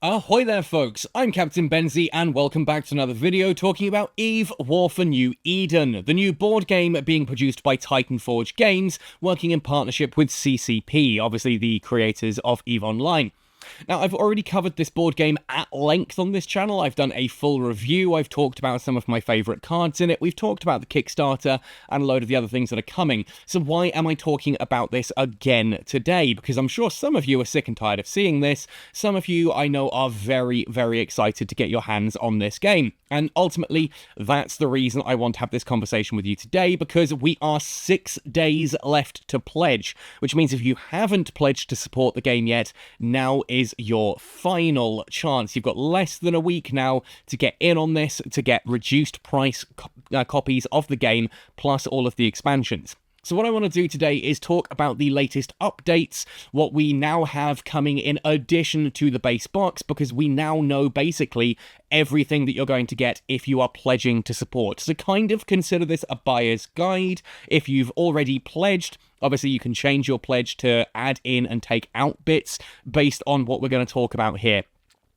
Ahoy there folks, I'm Captain Benzie and welcome back to another video talking about Eve: War for New Eden, the new board game being produced by Titan Forge Games, working in partnership with CCP, obviously the creators of EVE Online. Now, I've already covered this board game at length on this channel. I've done a full review, I've talked about some of my favourite cards in it, we've talked about the Kickstarter, and a load of the other things that are coming. So why am I talking about this again today? Because I'm sure some of you are sick and tired of seeing this, some of you I know are very, very excited to get your hands on this game. And ultimately, that's the reason I want to have this conversation with you today, because we are 6 days left to pledge, which means if you haven't pledged to support the game yet, now is your final chance. You've got less than a week now to get in on this, to get reduced price copies of the game, plus all of the expansions. So what I want to do today is talk about the latest updates, what we now have coming in addition to the base box, because we now know basically everything that you're going to get if you are pledging to support. So kind of consider this a buyer's guide. If you've already pledged, obviously you can change your pledge to add in and take out bits based on what we're going to talk about here.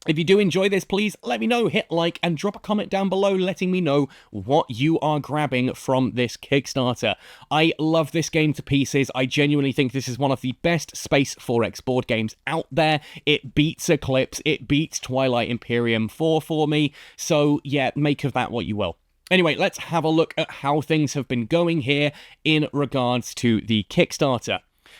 If you do enjoy this, please let me know, hit like, and drop a comment down below letting me know what you are grabbing from this Kickstarter. I love this game to pieces. I genuinely think this is one of the best Space 4X board games out there. It beats Eclipse, it beats Twilight Imperium 4 for me, so yeah, make of that what you will. Anyway, let's have a look at how things have been going here in regards to the Kickstarter.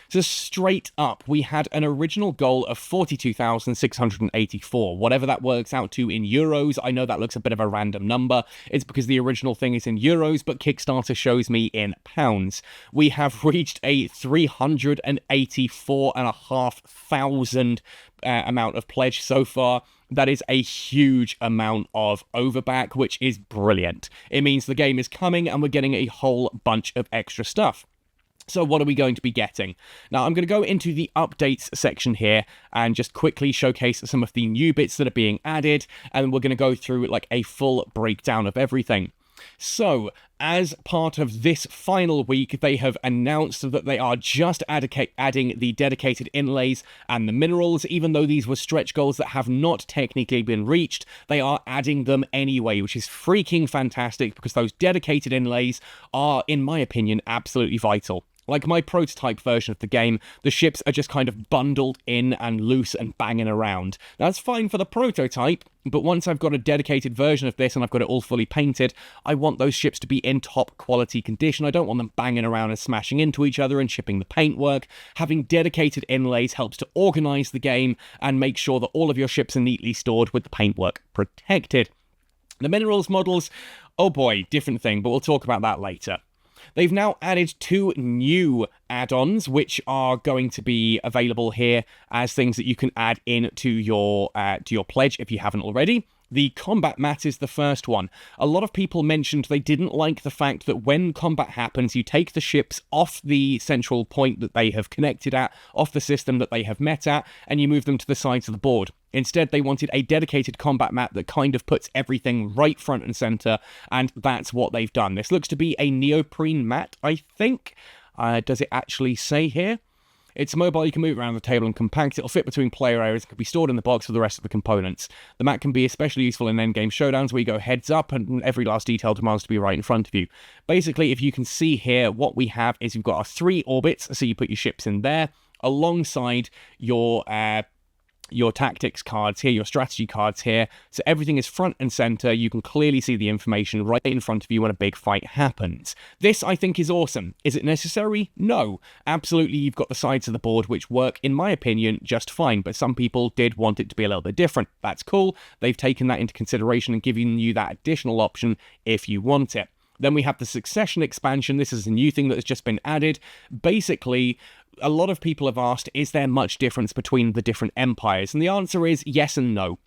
So straight up, we had an original goal of 42,684, whatever that works out to in euros. I know that looks a bit of a random number. It's because the original thing is in euros, but Kickstarter shows me in pounds. We have reached a 384,500 amount of pledge so far. That is a huge amount of overback, which is brilliant. It means the game is coming and we're getting a whole bunch of extra stuff. So what are we going to be getting? Now, I'm going to go into the updates section here and just quickly showcase some of the new bits that are being added, and we're going to go through like a full breakdown of everything. So, as part of this final week, they have announced that they are just adding the dedicated inlays and the minerals. Even though these were stretch goals that have not technically been reached, they are adding them anyway, which is freaking fantastic because those dedicated inlays are, in my opinion, absolutely vital. Like my prototype version of the game, the ships are just kind of bundled in and loose and banging around. That's fine for the prototype, but once I've got a dedicated version of this and I've got it all fully painted, I want those ships to be in top quality condition. I don't want them banging around and smashing into each other and chipping the paintwork. Having dedicated inlays helps to organize the game and make sure that all of your ships are neatly stored with the paintwork protected. The minerals models, oh boy, different thing, but we'll talk about that later. They've now added 2 new add-ons, which are going to be available here as things that you can add in to your pledge if you haven't already. The combat mat is the first one. A lot of people mentioned they didn't like the fact that when combat happens, you take the ships off the central point that they have connected at, off the system that they have met at, and you move them to the sides of the board. Instead, they wanted a dedicated combat mat that kind of puts everything right front and center, and that's what they've done. This looks to be a neoprene mat, I think. Does it actually say here? It's mobile, you can move around the table and compact. It'll fit between player areas and can be stored in the box for the rest of the components. The mat can be especially useful in endgame showdowns where you go heads up and every last detail demands to be right in front of you. Basically, if you can see here, what we have is you've got 3 orbits, so you put your ships in there, alongside your tactics cards here, your strategy cards here, so everything is front and center. You can clearly see the information right in front of you when a big fight happens. This, I think, is awesome. Is it necessary? No. Absolutely, you've got the sides of the board which work, in my opinion, just fine, but some people did want it to be a little bit different. That's cool. They've taken that into consideration and given you that additional option if you want it. Then we have the Succession expansion. This is a new thing that has just been added. Basically, a lot of people have asked, is there much difference between the different empires? And the answer is yes and no.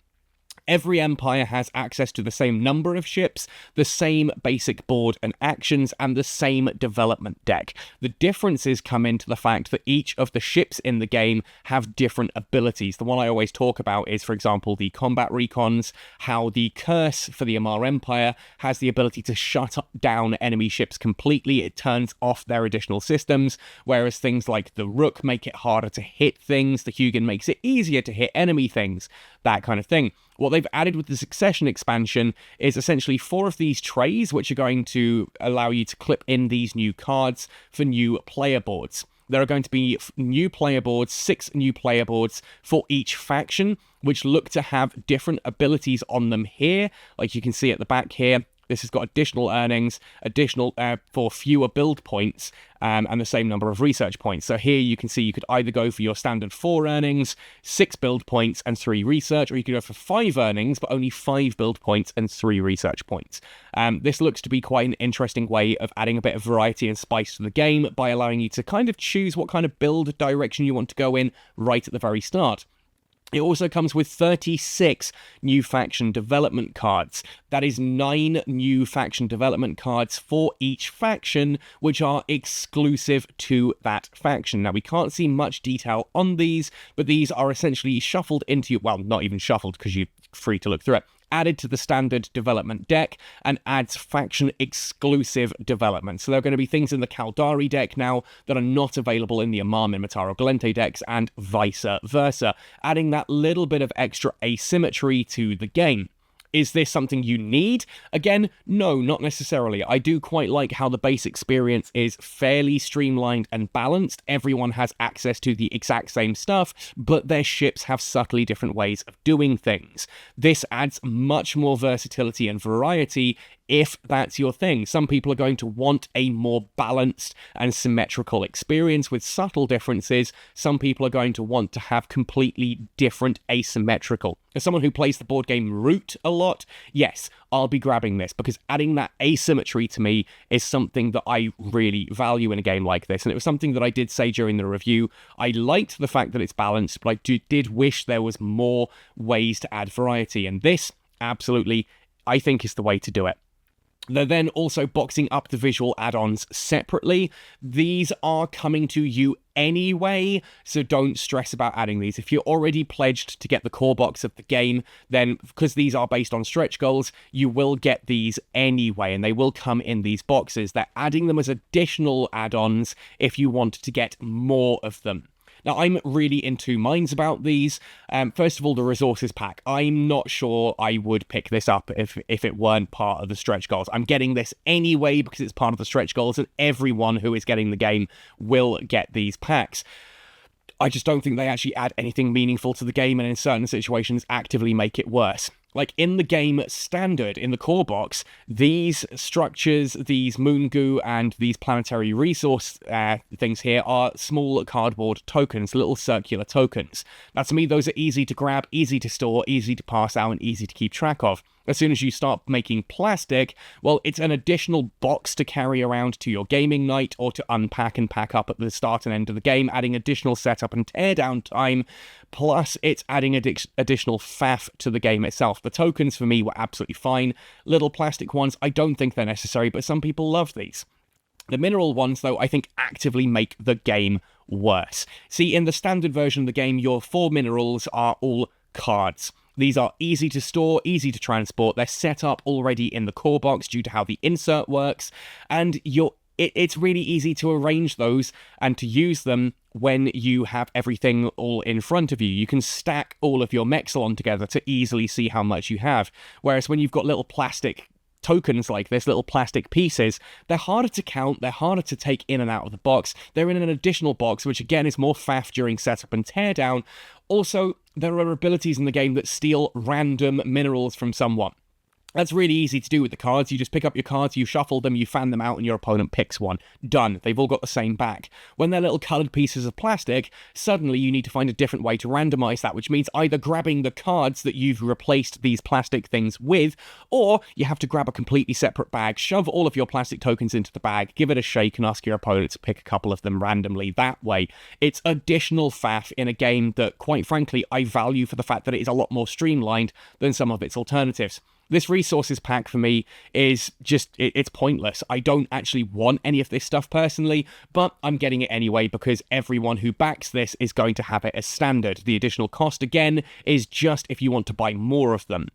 Every empire has access to the same number of ships, the same basic board and actions, and the same development deck. The differences come into the fact that each of the ships in the game have different abilities. The one I always talk about is, for example, the combat recons, how the Curse for the Amarr Empire has the ability to shut down enemy ships completely. It turns off their additional systems, whereas things like the Rook make it harder to hit things, the Hugin makes it easier to hit enemy things, that kind of thing. What they've added with the Succession expansion is essentially 4 of these trays, which are going to allow you to clip in these new cards for new player boards. There are going to be new player boards, 6 new player boards for each faction, which look to have different abilities on them here. Like you can see at the back here, this has got additional earnings, additional for fewer build points, and the same number of research points. So here you can see you could either go for your standard 4 earnings, 6 build points, and 3 research, or you could go for 5 earnings, but only 5 build points and 3 research points. This looks to be quite an interesting way of adding a bit of variety and spice to the game by allowing you to kind of choose what kind of build direction you want to go in right at the very start. It also comes with 36 new faction development cards. That is 9 new faction development cards for each faction, which are exclusive to that faction. Now, we can't see much detail on these, but these are essentially shuffled into, well, not even shuffled because you're free to look through it, added to the standard development deck and adds faction exclusive development. So there are going to be things in the Caldari deck now that are not available in the Amarr, Minmatar, or Gallente decks, and vice versa, adding that little bit of extra asymmetry to the game. Is this something you need? Again, no, not necessarily. I do quite like how the base experience is fairly streamlined and balanced. Everyone has access to the exact same stuff, but their ships have subtly different ways of doing things. This adds much more versatility and variety if that's your thing. Some people are going to want a more balanced and symmetrical experience with subtle differences. Some people are going to want to have completely different asymmetrical. As someone who plays the board game Root a lot, yes, I'll be grabbing this because adding that asymmetry to me is something that I really value in a game like this. And it was something that I did say during the review. I liked the fact that it's balanced, but I did wish there was more ways to add variety. And this, absolutely, I think is the way to do it. They're then also boxing up the visual add-ons separately. These are coming to you anyway, so don't stress about adding these. If you're already pledged to get the core box of the game, then because these are based on stretch goals, you will get these anyway, and they will come in these boxes. They're adding them as additional add-ons if you want to get more of them. Now, I'm really in two minds about these. First of all, the resources pack. I'm not sure I would pick this up if it weren't part of the stretch goals. I'm getting this anyway because it's part of the stretch goals, and everyone who is getting the game will get these packs. I just don't think they actually add anything meaningful to the game, and in certain situations actively make it worse. Like in the game standard, in the core box, these structures, these moon goo and these planetary resource things here are small cardboard tokens, little circular tokens. Now to me, those are easy to grab, easy to store, easy to pass out, and easy to keep track of. As soon as you start making plastic, well, it's an additional box to carry around to your gaming night or to unpack and pack up at the start and end of the game, adding additional setup and teardown time, plus it's adding additional faff to the game itself. The tokens for me were absolutely fine. Little plastic ones, I don't think they're necessary, but some people love these. The mineral ones, though, I think actively make the game worse. See, in the standard version of the game, your 4 minerals are all cards. These are easy to store, easy to transport. They're set up already in the core box due to how the insert works, and it's really easy to arrange those and to use them when you have everything all in front of you. You can stack all of your Mexilon together to easily see how much you have. Whereas when you've got little plastic tokens like this, little plastic pieces, they're harder to count, they're harder to take in and out of the box. They're in an additional box, which again is more faff during setup and teardown. Also, there are abilities in the game that steal random minerals from someone. That's really easy to do with the cards. You just pick up your cards, you shuffle them, you fan them out, and your opponent picks one. Done. They've all got the same back. When they're little coloured pieces of plastic, suddenly you need to find a different way to randomise that, which means either grabbing the cards that you've replaced these plastic things with, or you have to grab a completely separate bag, shove all of your plastic tokens into the bag, give it a shake, and ask your opponent to pick a couple of them randomly that way. It's additional faff in a game that, quite frankly, I value for the fact that it is a lot more streamlined than some of its alternatives. This resources pack for me is just, it's pointless. I don't actually want any of this stuff personally, but I'm getting it anyway because everyone who backs this is going to have it as standard. The additional cost, again, is just if you want to buy more of them.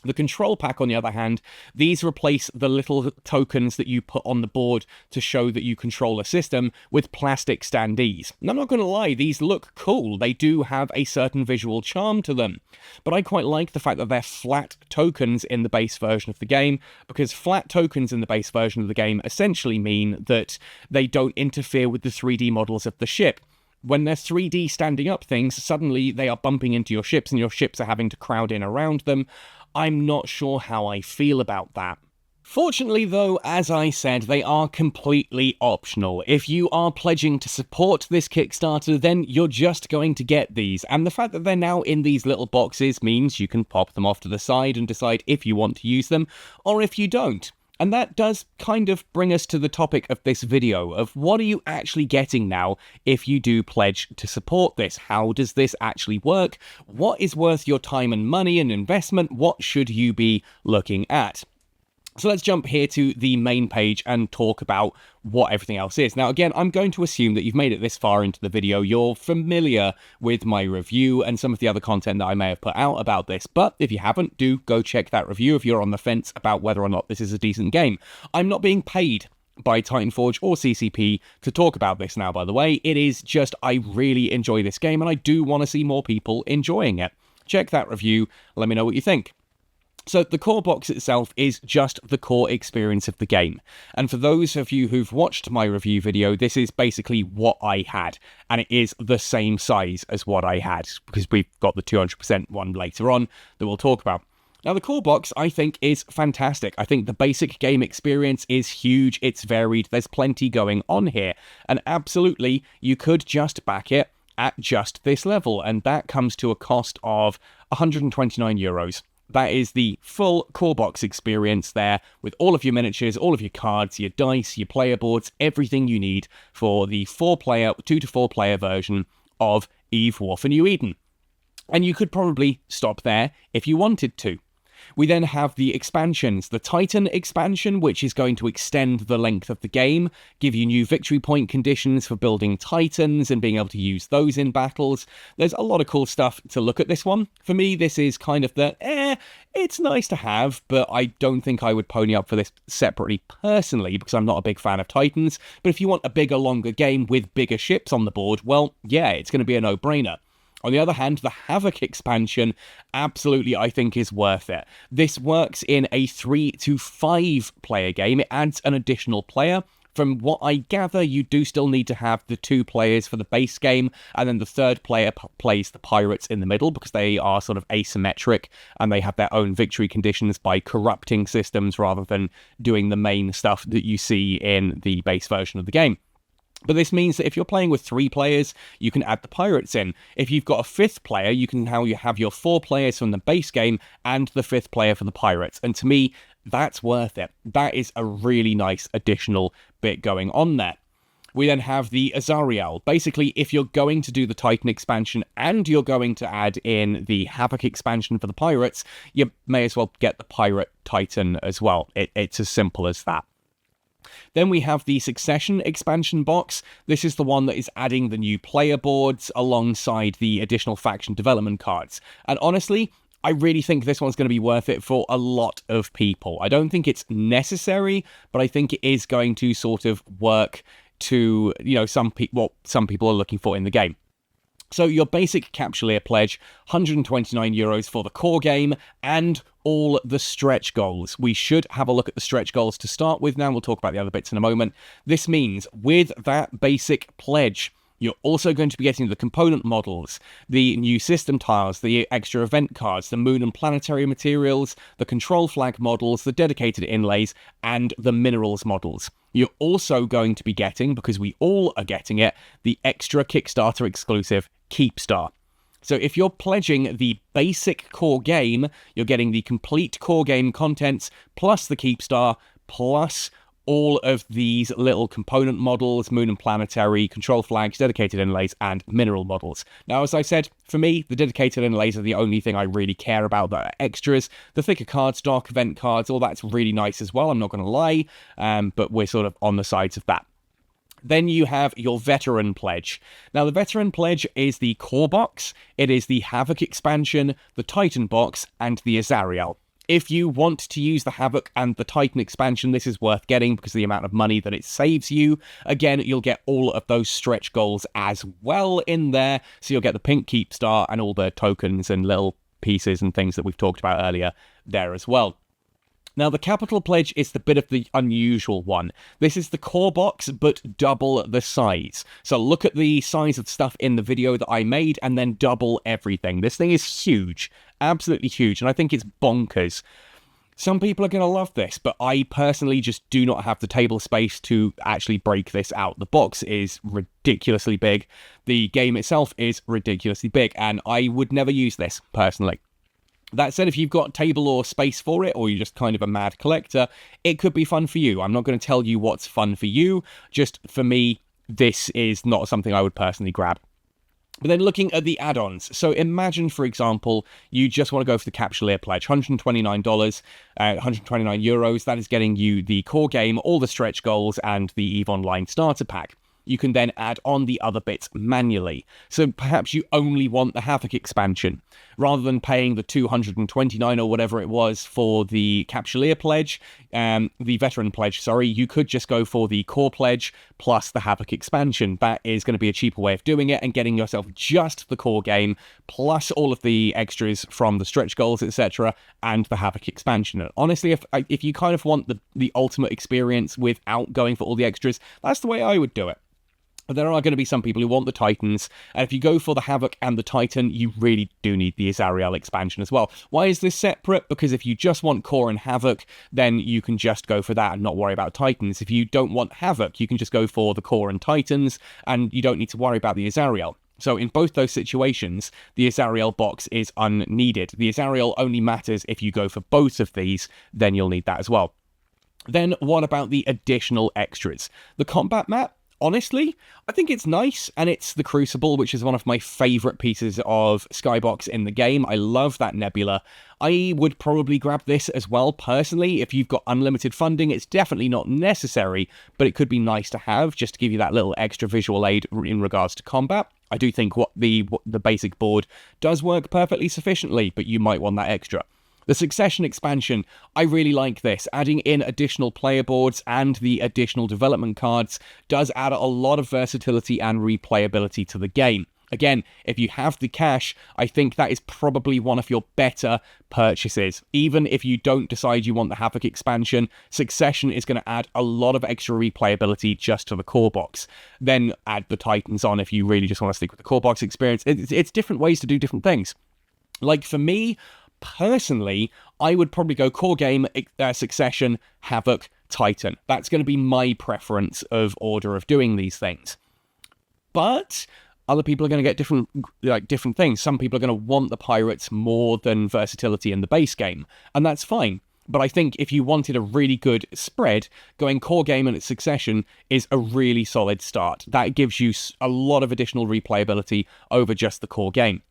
The control pack, on the other hand, these replace the little tokens that you put on the board to show that you control a system with plastic standees. And I'm not going to lie, these look cool. They do have a certain visual charm to them. But I quite like the fact that they're flat tokens in the base version of the game, because flat tokens in the base version of the game essentially mean that they don't interfere with the 3D models of the ship. When they're 3D standing up things, suddenly they are bumping into your ships and your ships are having to crowd in around them. I'm not sure how I feel about that. Fortunately, though, as I said, they are completely optional. If you are pledging to support this Kickstarter, then you're just going to get these, and the fact that they're now in these little boxes means you can pop them off to the side and decide if you want to use them, or if you don't. And that does kind of bring us to the topic of this video, of what are you actually getting now if you do pledge to support this? How does this actually work? What is worth your time and money and investment? What should you be looking at? So let's jump here to the main page and talk about what everything else is. Now, again, I'm going to assume that you've made it this far into the video. You're familiar with my review and some of the other content that I may have put out about this. But if you haven't, do go check that review if you're on the fence about whether or not this is a decent game. I'm not being paid by Titanforge or CCP to talk about this now, by the way. It is just, I really enjoy this game and I do want to see more people enjoying it. Check that review. Let me know what you think. So the core box itself is just the core experience of the game. And for those of you who've watched my review video, this is basically what I had. And it is the same size as what I had, because we've got the 200% one later on that we'll talk about. Now, the core box, I think, is fantastic. I think the basic game experience is huge, it's varied, there's plenty going on here. And absolutely, you could just back it at just this level, and that comes to a cost of €129. That is the full core box experience there, with all of your miniatures, all of your cards, your dice, your player boards, everything you need for the 2 to 4 player version of Eve, War for New Eden. And you could probably stop there if you wanted to. We then have the expansions, the Titan expansion, which is going to extend the length of the game, give you new victory point conditions for building Titans and being able to use those in battles. There's a lot of cool stuff to look at this one. For me, this is kind of the, it's nice to have, but I don't think I would pony up for this separately personally, because I'm not a big fan of Titans. But if you want a bigger, longer game with bigger ships on the board, well, yeah, it's going to be a no-brainer. On the other hand, the Havoc expansion absolutely, I think, is worth it. This works in a 3 to 5 player game. It adds an additional player. From what I gather, you do still need to have the 2 players for the base game, and then the third player plays the pirates in the middle, because they are sort of asymmetric, and they have their own victory conditions by corrupting systems rather than doing the main stuff that you see in the base version of the game. But this means that if you're playing with 3 players, you can add the pirates in. If you've got a 5th player, you can now have your 4 players from the base game and the 5th player for the pirates. And to me, that's worth it. That is a really nice additional bit going on there. We then have the Azariel. Basically, if you're going to do the Titan expansion and you're going to add in the Havoc expansion for the pirates, you may as well get the Pirate Titan as well. It's as simple as that. Then we have the Succession expansion box. This is the one that is adding the new player boards alongside the additional faction development cards. And honestly, I really think this one's going to be worth it for a lot of people. I don't think it's necessary, but I think it is going to sort of work to, what some people are looking for in the game. So your basic Capsuleer pledge, €129 for the core game, and all the stretch goals. We should have a look at the stretch goals to start with now. We'll talk about the other bits in a moment. This means with that basic pledge, You're also going to be getting the component models, the new system tiles, the extra event cards, the moon and planetary materials, the control flag models, the dedicated inlays, and the minerals models. You're also going to be getting, because we all are getting it, the extra Kickstarter exclusive Keepstar. So if you're pledging the basic core game, you're getting the complete core game contents, plus the Keepstar, plus all of these little component models, moon and planetary, control flags, dedicated inlays, and mineral models. Now, as I said, for me, the dedicated inlays are the only thing I really care about that are extras. The thicker cards, dark event cards, all that's really nice as well, I'm not going to lie, but we're sort of on the sides of that. Then you have your Veteran Pledge. Now, the Veteran Pledge is the core box, it is the Havoc expansion, the Titan box, and the Azariel. If you want to use the Havoc and the Titan expansion, this is worth getting because of the amount of money that it saves you. Again, you'll get all of those stretch goals as well in there. So you'll get the pink Keepstar and all the tokens and little pieces and things that we've talked about earlier there as well. Now, the Capital Pledge is the bit of the unusual one. This is the core box, but double the size. So look at the size of stuff in the video that I made, and then double everything. This thing is huge, absolutely huge, and I think it's bonkers. Some people are going to love this, but I personally just do not have the table space to actually break this out. The box is ridiculously big. The game itself is ridiculously big, and I would never use this, personally. That said, if you've got table or space for it, or you're just kind of a mad collector, it could be fun for you. I'm not going to tell you what's fun for you. Just for me, this is not something I would personally grab. But then looking at the add-ons. So imagine, for example, you just want to go for the Capsuleer Pledge, $129, 129 euros. That is getting you the core game, all the stretch goals, and the EVE Online starter pack. You can then add on the other bits manually. So perhaps you only want the Havoc expansion. Rather than paying the $229 or whatever it was for the Capsuleer Pledge, the Veteran Pledge, sorry, you could just go for the Core Pledge plus the Havoc expansion. That is going to be a cheaper way of doing it and getting yourself just the core game, plus all of the extras from the stretch goals, etc., and the Havoc expansion. And honestly, if you kind of want the ultimate experience without going for all the extras, that's the way I would do it. There are going to be some people who want the Titans, and if you go for the Havoc and the Titan, you really do need the Azariel expansion as well. Why is this separate? Because if you just want Core and Havoc, then you can just go for that and not worry about Titans. If you don't want Havoc, you can just go for the Core and Titans, and you don't need to worry about the Azariel. So in both those situations, the Azariel box is unneeded. The Azariel only matters if you go for both of these, then you'll need that as well. Then what about the additional extras? The combat map? Honestly, I think it's nice, and it's the Crucible, which is one of my favourite pieces of Skybox in the game. I love that nebula. I would probably grab this as well, personally. If you've got unlimited funding, it's definitely not necessary, but it could be nice to have, just to give you that little extra visual aid in regards to combat. I do think what the basic board does work perfectly sufficiently, but you might want that extra. The Succession expansion, I really like this. Adding in additional player boards and the additional development cards does add a lot of versatility and replayability to the game. Again, if you have the cash, I think that is probably one of your better purchases. Even if you don't decide you want the Havoc expansion, Succession is going to add a lot of extra replayability just to the core box. Then add the Titans on if you really just want to stick with the core box experience. It's different ways to do different things. Like for me, personally, I would probably go core game, Succession, Havoc, Titan. That's going to be my preference of order of doing these things. But other people are going to get different things. Some people are going to want the pirates more than versatility in the base game, and that's fine. But I think if you wanted a really good spread, going core game and Succession is a really solid start. That gives you a lot of additional replayability over just the core game.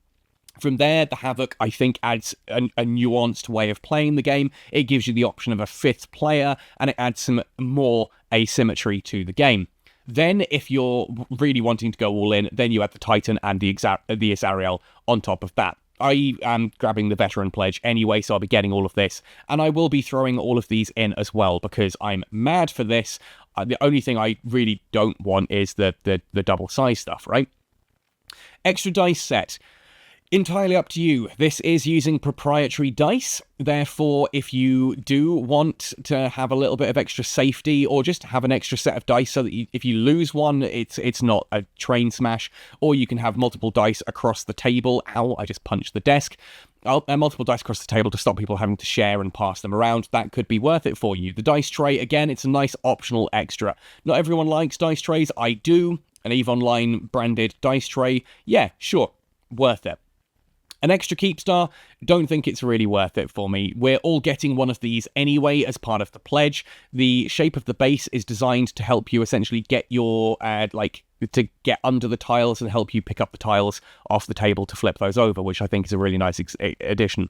From there, the Havoc, I think, adds a nuanced way of playing the game. It gives you the option of a fifth player, and it adds some more asymmetry to the game. Then, if you're really wanting to go all in, then you add the Titan and the Azariel on top of that. I am grabbing the Veteran Pledge anyway, so I'll be getting all of this. And I will be throwing all of these in as well, because I'm mad for this. The only thing I really don't want is the double size stuff, right? Extra dice set. Entirely up to you. This is using proprietary dice. Therefore, if you do want to have a little bit of extra safety, or just have an extra set of dice so that if you lose one, it's not a train smash, or you can have multiple dice across the table. Ow, I just punched the desk. Multiple dice across the table to stop people having to share and pass them around. That could be worth it for you. The dice tray, again, it's a nice optional extra. Not everyone likes dice trays. I do. An EVE Online branded dice tray, yeah, sure, worth it. An extra Keepstar, don't think it's really worth it for me. We're all getting one of these anyway as part of the pledge. The shape of the base is designed to help you essentially get your, to get under the tiles and help you pick up the tiles off the table to flip those over, which I think is a really nice addition.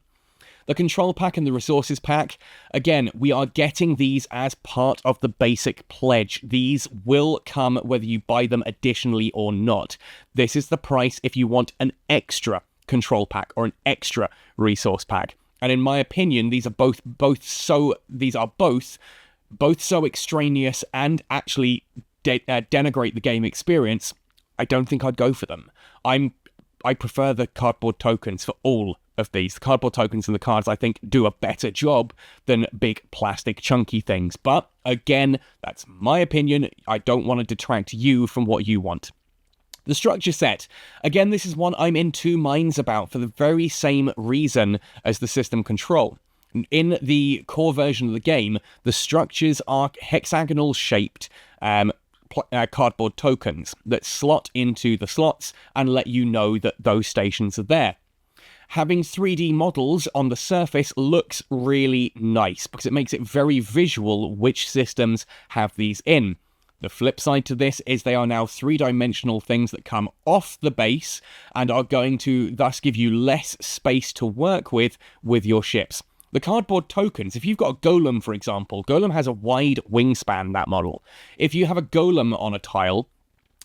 The control pack and the resources pack, again, we are getting these as part of the basic pledge. These will come whether you buy them additionally or not. This is the price if you want an extra control pack or an extra resource pack. And in my opinion, these are both so extraneous and actually denigrate the game experience. I don't think I'd go for them. I prefer the cardboard tokens for all of these. The cardboard tokens and the cards, I think, do a better job than big plastic chunky things. But again, that's my opinion. I don't want to detract you from what you want. The structure set. Again, this is one I'm in two minds about for the very same reason as the system control. In the core version of the game, the structures are hexagonal shaped cardboard tokens that slot into the slots and let you know that those stations are there. Having 3D models on the surface looks really nice because it makes it very visual which systems have these in. The flip side to this is they are now three-dimensional things that come off the base and are going to thus give you less space to work with your ships. The cardboard tokens, if you've got a golem, for example, golem has a wide wingspan, that model. If you have a golem on a tile,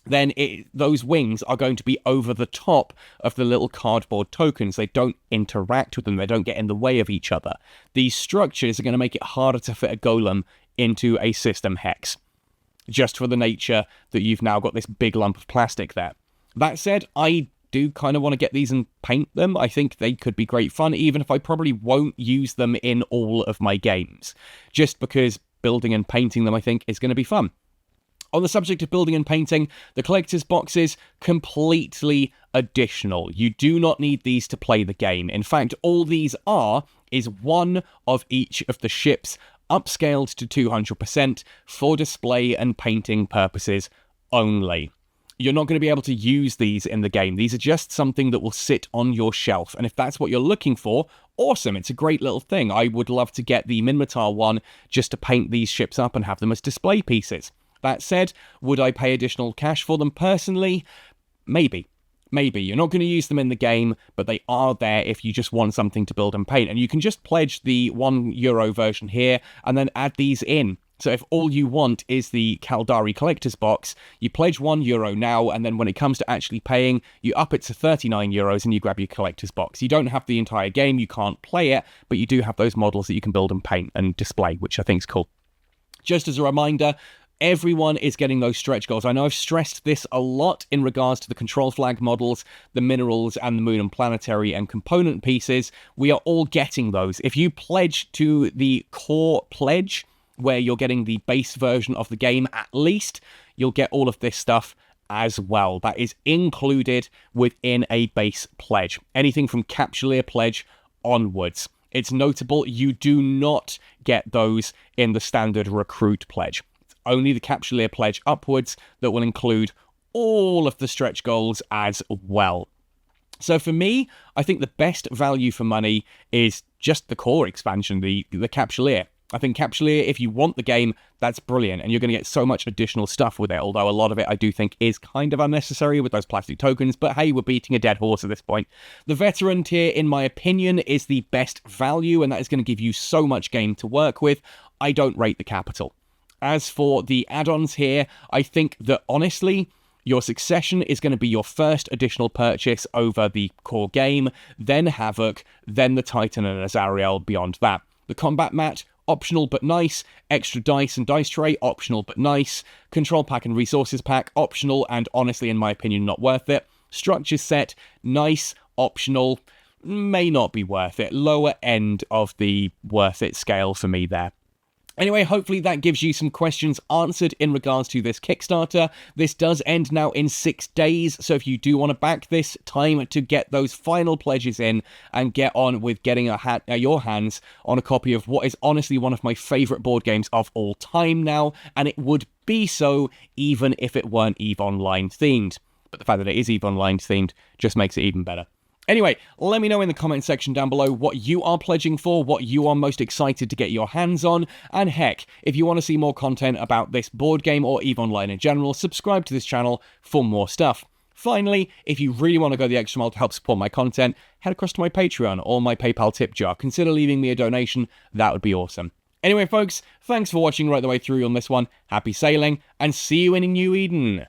then those wings are going to be over the top of the little cardboard tokens. They don't interact with them. They don't get in the way of each other. These structures are going to make it harder to fit a golem into a system hex, just for the nature that you've now got this big lump of plastic there. That said, I do kind of want to get these and paint them. I think they could be great fun, even if I probably won't use them in all of my games, just because building and painting them, I think, is going to be fun. On the subject of building and painting, the collector's boxes, completely additional. You do not need these to play the game. In fact, all these are is one of each of the ships upscaled to 200% for display and painting purposes only. You're not going to be able to use these in the game. These are just something that will sit on your shelf. And if that's what you're looking for, awesome. It's a great little thing. I would love to get the Minmatar one just to paint these ships up and have them as display pieces. That said, would I pay additional cash for them personally? Maybe. Maybe. You're not going to use them in the game, but they are there if you just want something to build and paint. And you can just pledge the €1 version here and then add these in. So if all you want is the Caldari Collector's Box, you pledge €1 now, and then when it comes to actually paying, you up it to €39 and you grab your Collector's Box. You don't have the entire game, you can't play it, but you do have those models that you can build and paint and display, which I think is cool. Just as a reminder, everyone is getting those stretch goals. I know I've stressed this a lot in regards to the control flag models, the minerals, and the moon and planetary and component pieces. We are all getting those. If you pledge to the core pledge, where you're getting the base version of the game at least, you'll get all of this stuff as well. That is included within a base pledge. Anything from Capsuleer pledge onwards. It's notable you do not get those in the standard recruit pledge. Only the Capsuleer pledge upwards that will include all of the stretch goals as well. So for me, I think the best value for money is just the core expansion, the Capsuleer. I think Capsuleer, if you want the game, that's brilliant, and you're going to get so much additional stuff with it, although a lot of it I do think is kind of unnecessary with those plastic tokens, but hey, we're beating a dead horse at this point. The Veteran tier, in my opinion, is the best value, and that is going to give you so much game to work with. I don't rate the Capital. As for the add-ons here, I think that, honestly, your Succession is going to be your first additional purchase over the core game, then Havoc, then the Titan and Azariel beyond that. The Combat Mat, optional but nice. Extra dice and dice tray, optional but nice. Control pack and resources pack, optional and honestly, in my opinion, not worth it. Structure set, nice, optional, may not be worth it. Lower end of the worth it scale for me there. Anyway, hopefully that gives you some questions answered in regards to this Kickstarter. This does end now in 6 days, so if you do want to back this, time to get those final pledges in and get on with getting your hands on a copy of what is honestly one of my favourite board games of all time now, and it would be so even if it weren't EVE Online themed. But the fact that it is EVE Online themed just makes it even better. Anyway, let me know in the comment section down below what you are pledging for, what you are most excited to get your hands on, and heck, if you want to see more content about this board game or EVE Online in general, subscribe to this channel for more stuff. Finally, if you really want to go the extra mile to help support my content, head across to my Patreon or my PayPal tip jar. Consider leaving me a donation, that would be awesome. Anyway folks, thanks for watching right the way through on this one, happy sailing, and see you in New Eden!